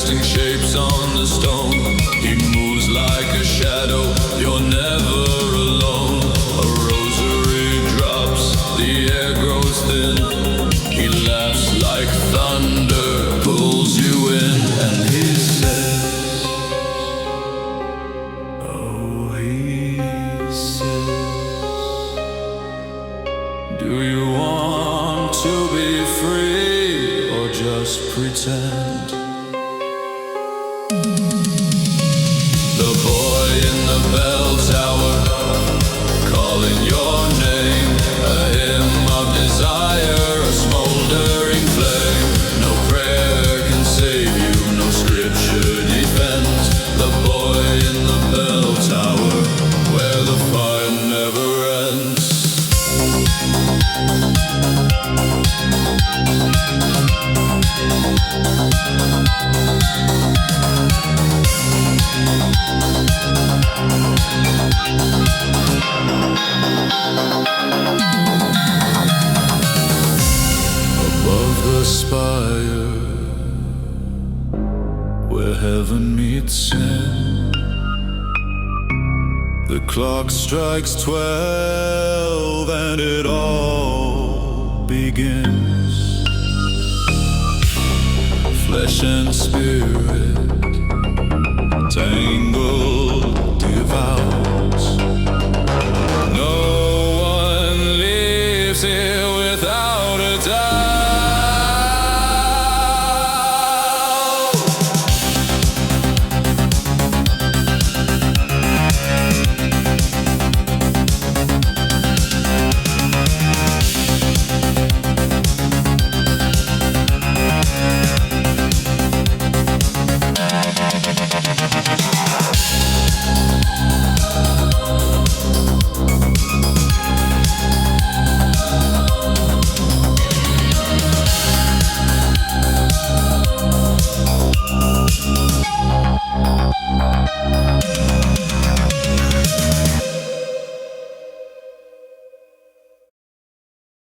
casting shapes on the stone. He moves like a shadow, you're never alone. A rosary drops, the air grows thin. He laughs like thunder, pulls you in, and he says, oh, he says, do you want to be free or just pretend? The boy in the bell tower, calling your name, a hymn of desire, a smoldering flame. No prayer can save you, no scripture defends. The boy in the bell tower, where the fire never ends. Above the spire, where heaven meets sin, the clock strikes 12 and it all begins. Flesh and spirit